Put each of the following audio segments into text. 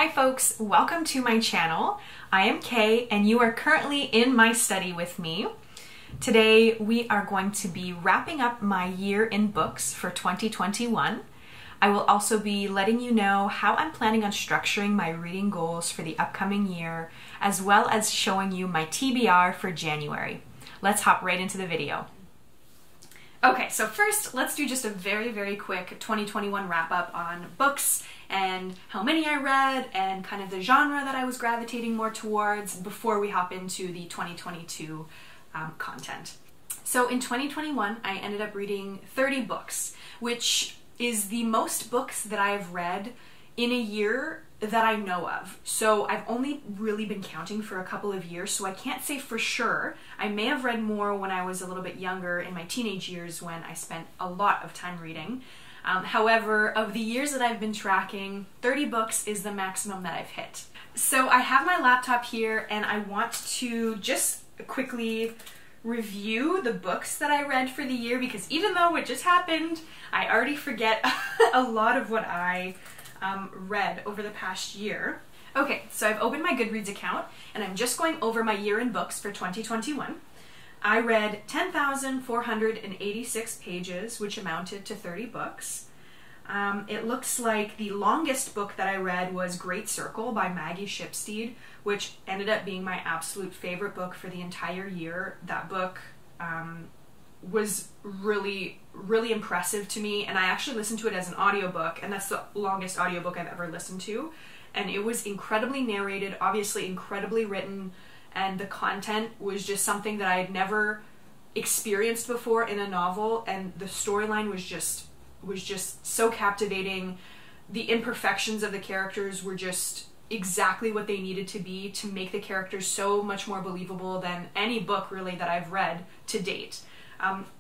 Hi folks, welcome to my channel. I am Kay and you are currently in my study with me. Today we are going to be wrapping up my year in books for 2021. I will also be letting you know how I'm planning on structuring my reading goals for the upcoming year, as well as showing you my TBR for January. Let's hop right into the video. Okay, so first let's do just a very quick 2021 wrap up on books and how many I read and kind of the genre that I was gravitating more towards before we hop into the 2022 content. So in 2021 I ended up reading 30 books, which is the most books that I've read in a year that I know of. So I've only really been counting for a couple of years, so I can't say for sure. I may have read more when I was a little bit younger in my teenage years when I spent a lot of time reading. However, of the years that I've been tracking, 30 books is the maximum that I've hit. So I have my laptop here and I want to just quickly review the books that I read for the year, because even though it just happened, I already forget a lot of what I read over the past year. Okay, so I've opened my Goodreads account and I'm just going over my year in books for 2021. I read 10,486 pages, which amounted to 30 books. It looks like the longest book that I read was Great Circle by Maggie Shipstead, which ended up being my absolute favorite book for the entire year. That book was really impressive to me, and I actually listened to it as an audiobook, and that's the longest audiobook I've ever listened to. And it was incredibly narrated, obviously incredibly written, and the content was just something that I had never experienced before in a novel, and the storyline was just so captivating. The imperfections of the characters were just exactly what they needed to be to make the characters so much more believable than any book really that I've read to date.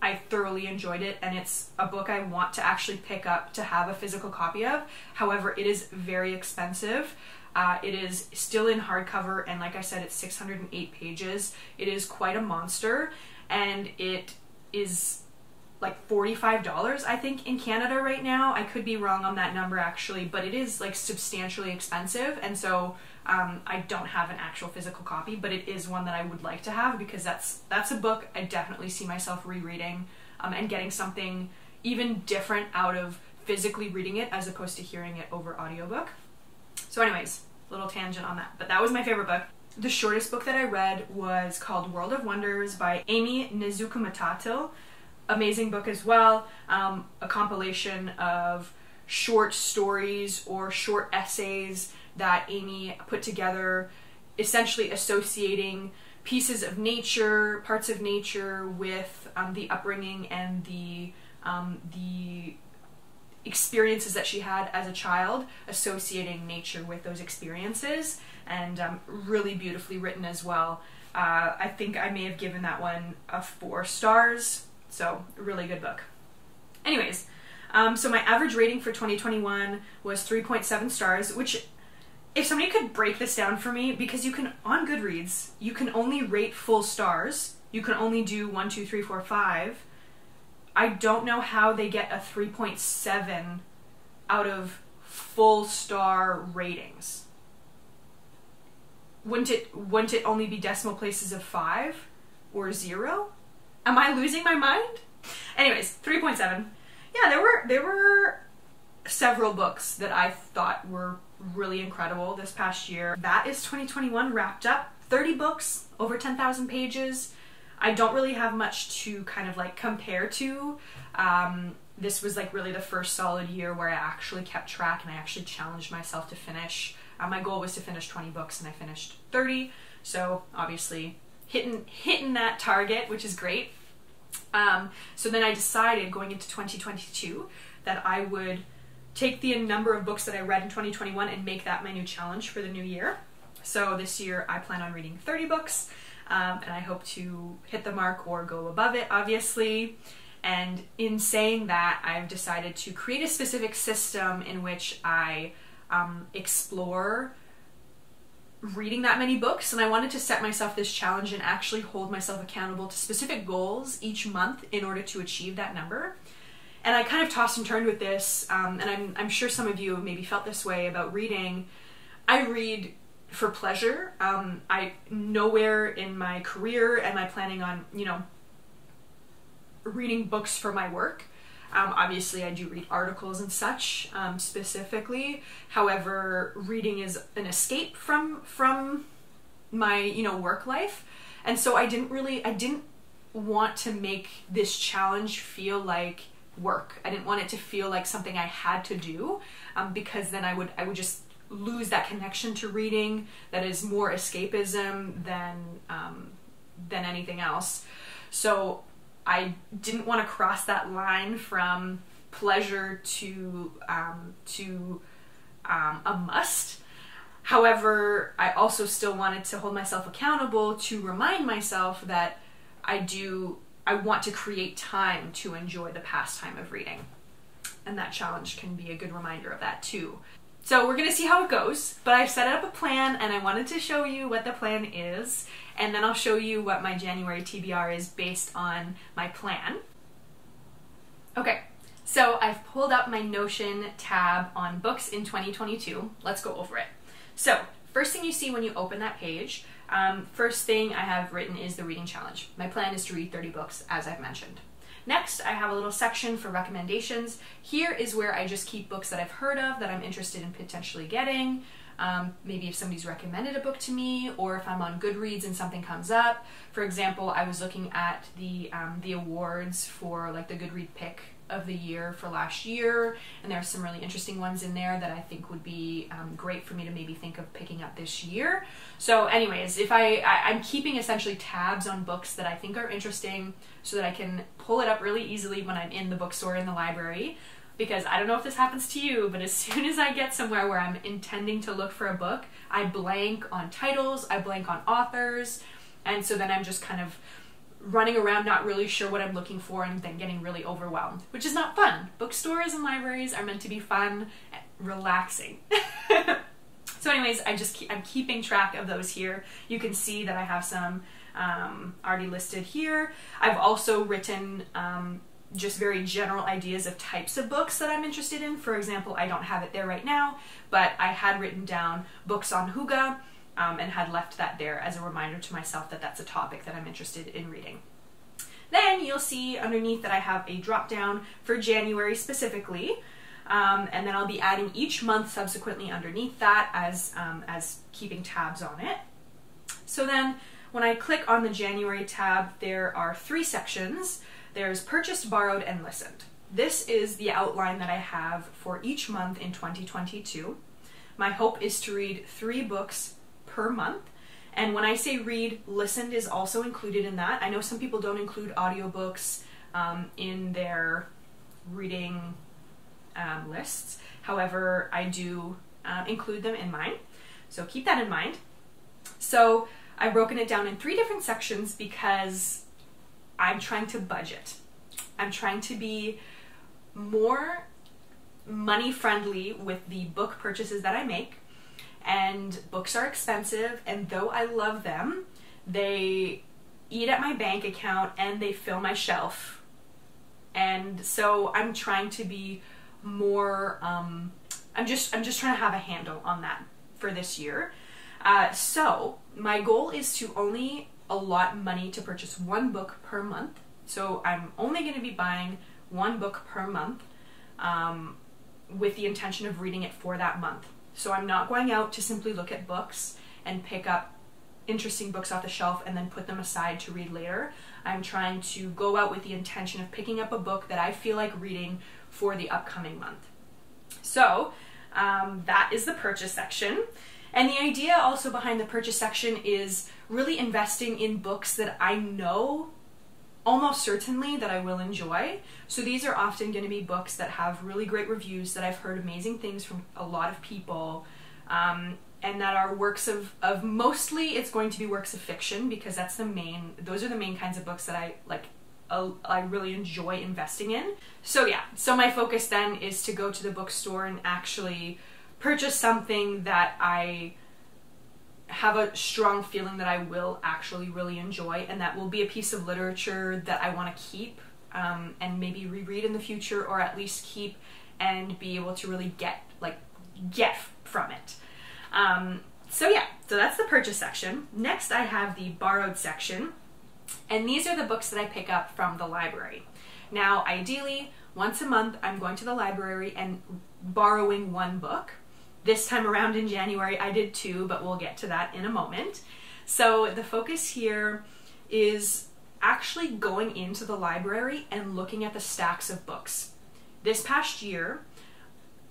I thoroughly enjoyed it, and it's a book I want to actually pick up to have a physical copy of. However, it is very expensive. It is still in hardcover, and like I said, it's 608 pages. It is quite a monster, and it is like $45, I think, in Canada right now. I could be wrong on that number actually, but it is like substantially expensive, and so I don't have an actual physical copy, but it is one that I would like to have, because that's a book I definitely see myself rereading and getting something even different out of physically reading it as opposed to hearing it over audiobook. So anyways, little tangent on that, but that was my favorite book. The shortest book that I read was called World of Wonders by Amy Nezhukumatatil. Amazing book as well, a compilation of short stories or short essays that Amy put together, essentially associating pieces of nature, parts of nature with the upbringing and the experiences that she had as a child, associating nature with those experiences, and really beautifully written as well. I think I may have given that one a 4 stars. So, really good book. Anyways, so my average rating for 2021 was 3.7 stars, which, if somebody could break this down for me, because you can, on Goodreads, you can only rate full stars. You can only do 1, 2, 3, 4, 5. I don't know how they get a 3.7 out of full star ratings. Wouldn't it only be decimal places of 5 or 0? Am I losing my mind? Anyways, 3.7. Yeah, there were several books that I thought were really incredible this past year. That is 2021 wrapped up. 30 books, over 10,000 pages. I don't really have much to kind of like compare to. This was like really the first solid year where I actually kept track and I actually challenged myself to finish. My goal was to finish 20 books and I finished 30. So obviously hitting that target, which is great. So then I decided going into 2022 that I would take the number of books that I read in 2021 and make that my new challenge for the new year. So this year I plan on reading 30 books, and I hope to hit the mark or go above it, obviously. And in saying that, I've decided to create a specific system in which I explore reading that many books, and I wanted to set myself this challenge and actually hold myself accountable to specific goals each month in order to achieve that number. And I kind of tossed and turned with this, and I'm sure some of you have maybe felt this way about reading. I read for pleasure. I nowhere in my career am I planning on, you know, reading books for my work. Obviously I do read articles and such, specifically. However, reading is an escape from my, you know, work life. And so I didn't want to make this challenge feel like work. I didn't want it to feel like something I had to do, because then I would just lose that connection to reading that is more escapism than anything else. So I didn't want to cross that line from pleasure to a must. However, I also still wanted to hold myself accountable to remind myself that I want to create time to enjoy the pastime of reading. And that challenge can be a good reminder of that too. So we're going to see how it goes, but I've set up a plan and I wanted to show you what the plan is, and then I'll show you what my January TBR is based on my plan. Okay, so I've pulled up my Notion tab on books in 2022. Let's go over it. So first thing you see when you open that page, first thing I have written is the reading challenge. My plan is to read 30 books, as I've mentioned. Next, I have a little section for recommendations. Here is where I just keep books that I've heard of that I'm interested in potentially getting. Maybe if somebody's recommended a book to me, or if I'm on Goodreads and something comes up. For example, I was looking at the awards for like the Goodread pick of the year for last year, and there are some really interesting ones in there that I think would be great for me to maybe think of picking up this year. So anyways, if I'm keeping essentially tabs on books that I think are interesting so that I can pull it up really easily when I'm in the bookstore in the library, because I don't know if this happens to you, but as soon as I get somewhere where I'm intending to look for a book, I blank on titles, I blank on authors, and so then I'm just kind of running around not really sure what I'm looking for and then getting really overwhelmed, which is not fun. Bookstores and libraries are meant to be fun and relaxing. So anyways, I'm keeping track of those here. You can see that I have some already listed here. I've also written just very general ideas of types of books that I'm interested in. For example, I don't have it there right now, but I had written down books on hygge, and had left that there as a reminder to myself that that's a topic that I'm interested in reading. Then you'll see underneath that I have a drop down for January specifically, and then I'll be adding each month subsequently underneath that as keeping tabs on it. So then when I click on the January tab, there are 3 sections. There's purchased, borrowed, and listened. This is the outline that I have for each month in 2022. My hope is to read 3 books per month. And when I say read, listened is also included in that. I know some people don't include audiobooks in their reading lists. However, I do include them in mine. So keep that in mind. So I've broken it down in 3 different sections because I'm trying to budget. I'm trying to be more money friendly with the book purchases that I make. And books are expensive, and though I love them, they eat at my bank account and they fill my shelf. And so I'm trying to be more, I'm just trying to have a handle on that for this year. So my goal is to only allot money to purchase 1 book per month. So I'm only going to be buying 1 book per month, with the intention of reading it for that month. So I'm not going out to simply look at books and pick up interesting books off the shelf and then put them aside to read later. I'm trying to go out with the intention of picking up a book that I feel like reading for the upcoming month. So that is the purchase section. And the idea also behind the purchase section is really investing in books that I know almost certainly that I will enjoy. So these are often going to be books that have really great reviews, that I've heard amazing things from a lot of people, and that are works of mostly it's going to be works of fiction, because those are the main kinds of books that I really enjoy investing in. So yeah, so my focus then is to go to the bookstore and actually purchase something that I have a strong feeling that I will actually really enjoy, and that will be a piece of literature that I want to keep and maybe reread in the future, or at least keep and be able to really get from it. So yeah, so that's the purchase section. Next I have the borrowed section, and these are the books that I pick up from the library. Now ideally, once a month I'm going to the library and borrowing one book. This time around in January I did two, but we'll get to that in a moment. So the focus here is actually going into the library and looking at the stacks of books. This past year,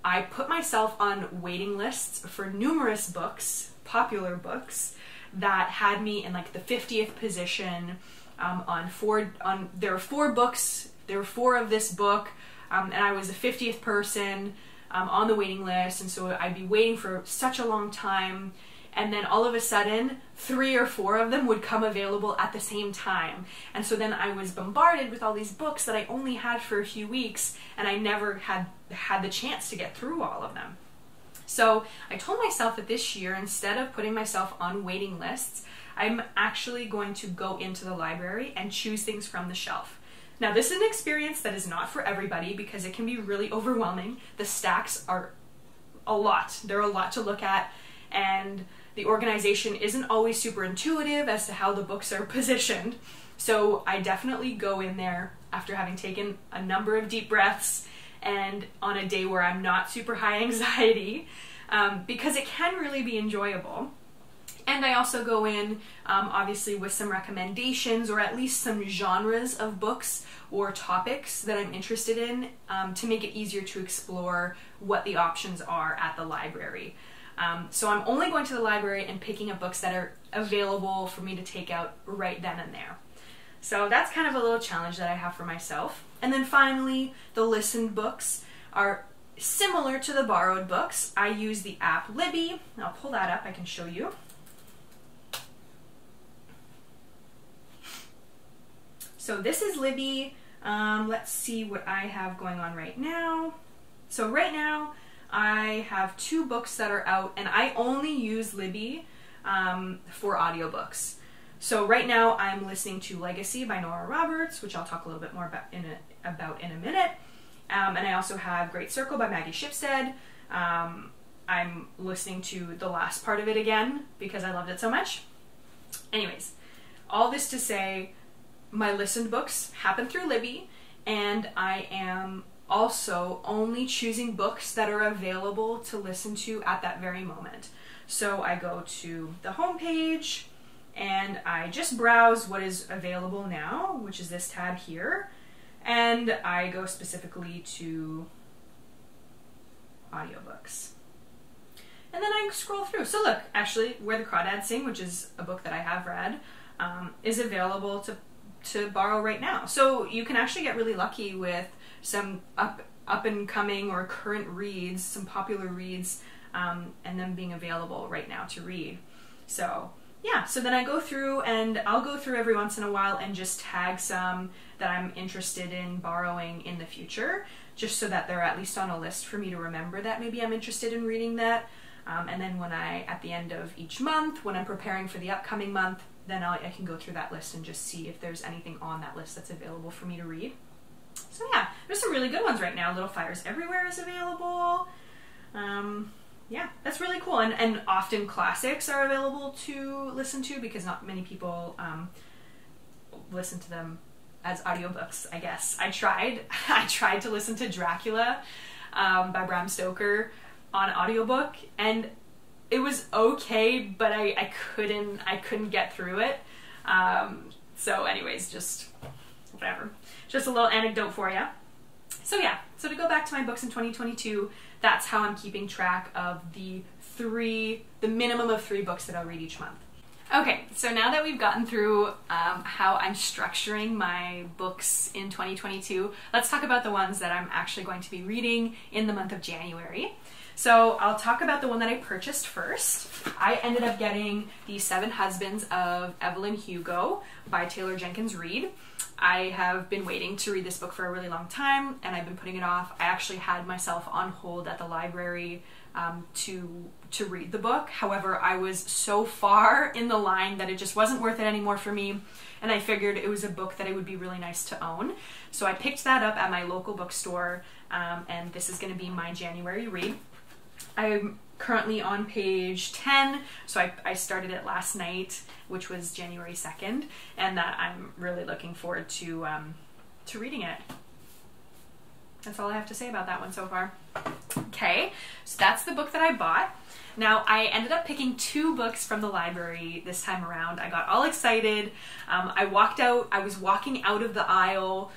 I put myself on waiting lists for numerous books, popular books, that had me in like the 50th position there were four books, there were four of this book, and I was the 50th person on the waiting list, and so I'd be waiting for such a long time, and then all of a sudden 3 or 4 of them would come available at the same time. And so then I was bombarded with all these books that I only had for a few weeks, and I never had the chance to get through all of them. So I told myself that this year, instead of putting myself on waiting lists, I'm actually going to go into the library and choose things from the shelf. Now this is an experience that is not for everybody because it can be really overwhelming. The stacks are a lot. They're a lot to look at, and the organization isn't always super intuitive as to how the books are positioned. So I definitely go in there after having taken a number of deep breaths and on a day where I'm not super high anxiety, because it can really be enjoyable. And I also go in, obviously, with some recommendations or at least some genres of books or topics that I'm interested in, to make it easier to explore what the options are at the library. So I'm only going to the library and picking up books that are available for me to take out right then and there. So that's kind of a little challenge that I have for myself. And then finally, the listened books are similar to the borrowed books. I use the app Libby. I'll pull that up, I can show you. So this is Libby. Let's see what I have going on right now. So right now, I have 2 books that are out, and I only use Libby for audiobooks. So right now I'm listening to Legacy by Nora Roberts, which I'll talk a little bit more about in a minute. And I also have Great Circle by Maggie Shipstead. I'm listening to the last part of it again because I loved it so much. Anyways, all this to say, my listened books happen through Libby, and I am also only choosing books that are available to listen to at that very moment. So I go to the homepage and I just browse what is available now, which is this tab here, and I go specifically to audiobooks. And then I scroll through. So look, actually, Where the Crawdads Sing, which is a book that I have read, is available to borrow right now. So you can actually get really lucky with some up and coming or current reads, some popular reads, and them being available right now to read. So yeah, so then I go through, and I'll go through every once in a while and just tag some that I'm interested in borrowing in the future, just so that they're at least on a list for me to remember that maybe I'm interested in reading that. And then when at the end of each month, when I'm preparing for the upcoming month, then I can go through that list and just see if there's anything on that list that's available for me to read. So yeah, there's some really good ones right now. Little Fires Everywhere is available. Yeah, that's really cool. And often classics are available to listen to because not many people listen to them as audiobooks, I guess. I tried to listen to Dracula by Bram Stoker on audiobook, and it was okay, but I couldn't get through it. So anyways, just whatever. Just a little anecdote for you. So yeah, so to go back to my books in 2022, that's how I'm keeping track of the minimum of 3 books that I'll read each month. Okay, so now that we've gotten through how I'm structuring my books in 2022, let's talk about the ones that I'm actually going to be reading in the month of January. So I'll talk about the one that I purchased first. I ended up getting The 7 Husbands of Evelyn Hugo by Taylor Jenkins Reid. I have been waiting to read this book for a really long time, and I've been putting it off. I actually had myself on hold at the library to read the book. However, I was so far in the line that it just wasn't worth it anymore for me, and I figured it was a book that it would be really nice to own. So I picked that up at my local bookstore, and this is going to be my January read. I'm currently on page 10, so I started it last night, which was January 2nd, and that I'm really looking forward to reading it. That's all I have to say about that one so far. Okay, so that's the book that I bought. Now, I ended up picking 2 books from the library this time around. I got all excited. I was walking out of the aisle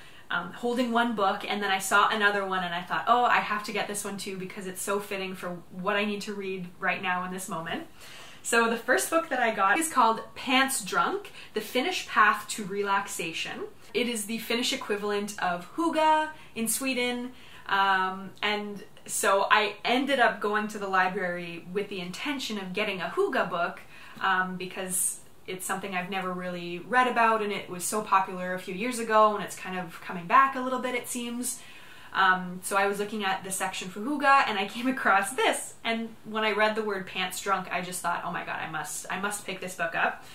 holding one book, and then I saw another one and I thought, oh, I have to get this one too because it's so fitting for what I need to read right now in this moment. So the first book that I got is called Pants Drunk: The Finnish Path to Relaxation. It is the Finnish equivalent of hygge in Sweden, and so I ended up going to the library with the intention of getting a hygge book because it's something I've never really read about, and it was so popular a few years ago, and it's kind of coming back a little bit, it seems. So I was looking at the section for hygge, and I came across this, and when I read the word pants drunk, I just thought, oh my god, I must pick this book up.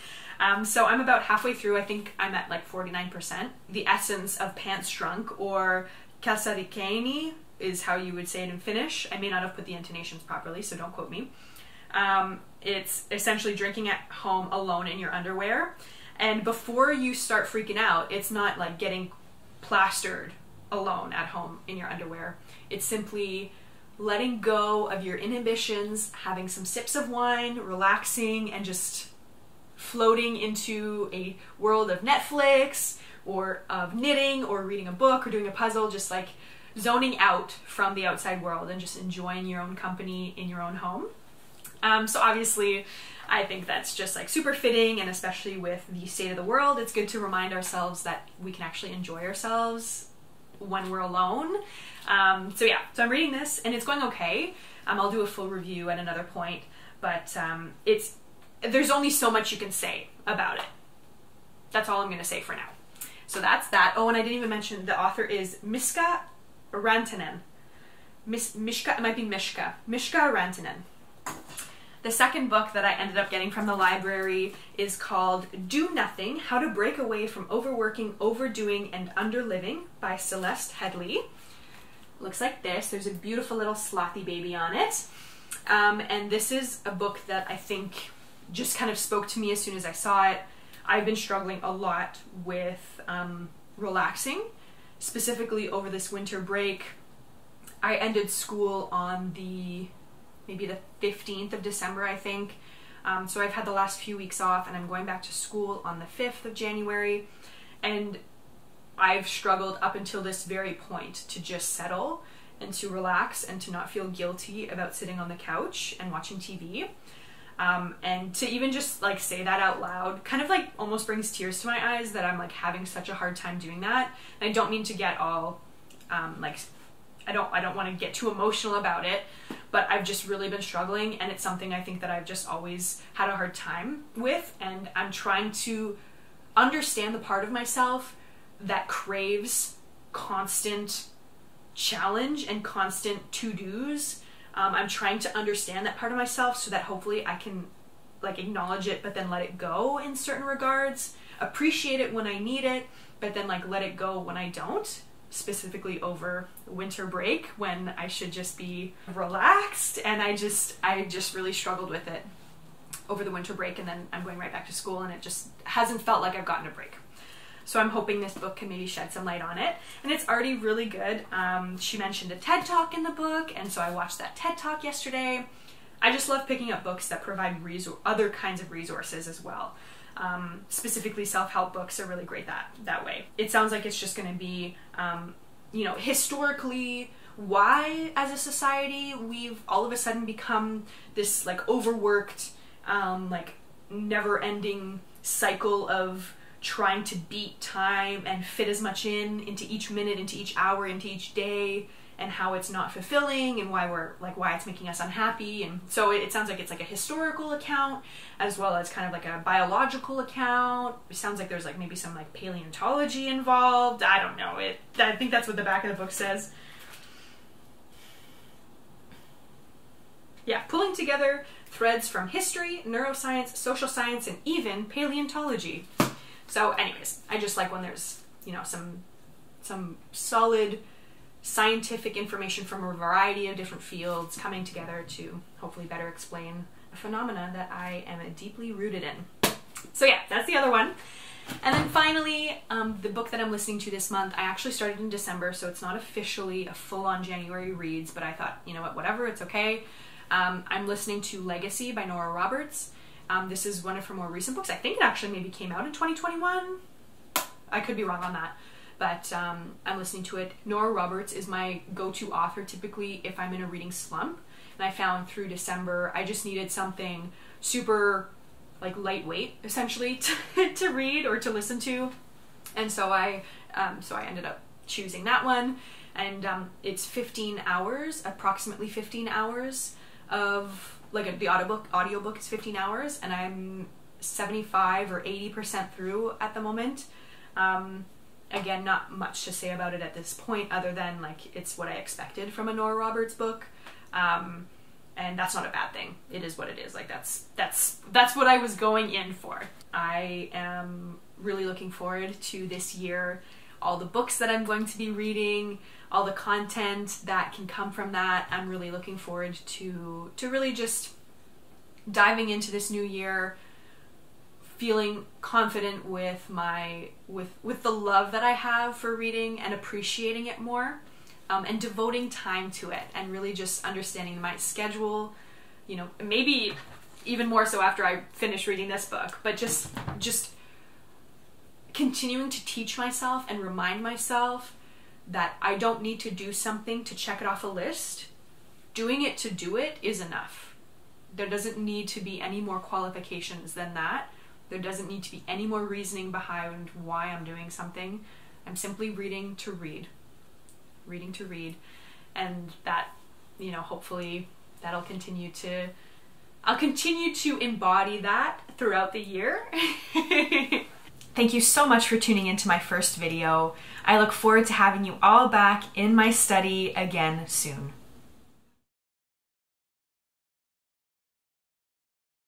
So I'm about halfway through. I think I'm at like 49%. The essence of Pants Drunk, or kasarikeini, is how you would say it in Finnish. I may not have put the intonations properly, so don't quote me. It's essentially drinking at home alone in your underwear. And before you start freaking out, it's not like getting plastered alone at home in your underwear. It's simply letting go of your inhibitions, having some sips of wine, relaxing, and just floating into a world of Netflix or of knitting or reading a book or doing a puzzle, just like zoning out from the outside world and just enjoying your own company in your own home. So obviously I think that's just like super fitting, and especially with the state of the world, it's good to remind ourselves that we can actually enjoy ourselves when we're alone. So yeah, so I'm reading this and it's going okay. I'll do a full review at another point, but there's only so much you can say about it. That's all I'm going to say for now. So that's that. Oh, and I didn't even mention the author is Miska Rantanen. Mishka, it might be Mishka Rantanen. The second book that I ended up getting from the library is called Do Nothing: How to Break Away from Overworking, Overdoing, and Underliving by Celeste Headley. Looks like this. There's a beautiful little slothy baby on it. And this is a book that I think just kind of spoke to me as soon as I saw it. I've been struggling a lot with relaxing, specifically over this winter break. I ended school on maybe the 15th of December, I think. So I've had the last few weeks off, and I'm going back to school on the 5th of January. And I've struggled up until this very point to just settle and to relax and to not feel guilty about sitting on the couch and watching TV. And to even just like say that out loud kind of like almost brings tears to my eyes that I'm like having such a hard time doing that. And I don't mean to get all I don't want to get too emotional about it, but I've just really been struggling, and it's something I think that I've just always had a hard time with, and I'm trying to understand the part of myself that craves constant challenge and constant to-dos. I'm trying to understand that part of myself so that hopefully I can like acknowledge it, but then let it go in certain regards, appreciate it when I need it, but then like let it go when I don't, specifically over winter break when I should just be relaxed. And I just really struggled with it over the winter break, and then I'm going right back to school, and it just hasn't felt like I've gotten a break. So I'm hoping this book can maybe shed some light on it. And it's already really good. She mentioned a TED Talk in the book, and so I watched that TED Talk yesterday. I just love picking up books that provide other kinds of resources as well. Specifically self-help books are really great that way. It sounds like it's just going to be, historically why as a society we've all of a sudden become this like overworked, like never-ending cycle of trying to beat time and fit as much into each minute, into each hour, into each day, and how it's not fulfilling, and why it's making us unhappy. And so it sounds like it's like a historical account as well as kind of like a biological account. It sounds like there's like maybe some like paleontology involved. I don't know. I think that's what the back of the book says. Yeah, pulling together threads from history, neuroscience, social science, and even paleontology. So anyways, I just like when there's, some solid scientific information from a variety of different fields coming together to hopefully better explain a phenomena that I am deeply rooted in. So yeah, that's the other one. And then finally, the book that I'm listening to this month, I actually started in December, so it's not officially a full-on January reads, but I thought, you know what, whatever, it's okay. I'm listening to Legacy by Nora Roberts. This is one of her more recent books. I think it actually maybe came out in 2021. I could be wrong on that, but I'm listening to it. Nora Roberts is my go-to author typically if I'm in a reading slump, and I found through December I just needed something super like lightweight essentially to read or to listen to, and so I ended up choosing that one. And it's 15 hours, approximately 15 hours of, like, the audiobook is 15 hours, and I'm 75 or 80% through at the moment. Again, not much to say about it at this point other than, like, it's what I expected from a Nora Roberts book. And that's not a bad thing. It is what it is. Like, that's what I was going in for. I am really looking forward to this year, all the books that I'm going to be reading, all the content that can come from that. I'm really looking forward to really just diving into this new year, feeling confident with with the love that I have for reading and appreciating it more. And devoting time to it, and really just understanding my schedule, you know, maybe even more so after I finish reading this book, but just continuing to teach myself and remind myself that I don't need to do something to check it off a list. Doing it to do it is enough. There doesn't need to be any more qualifications than that. There doesn't need to be any more reasoning behind why I'm doing something. I'm simply reading to read. Reading to read, and that, you know, hopefully that'll I'll continue to embody that throughout the year. Thank you so much for tuning into my first video. I look forward to having you all back in my study again soon.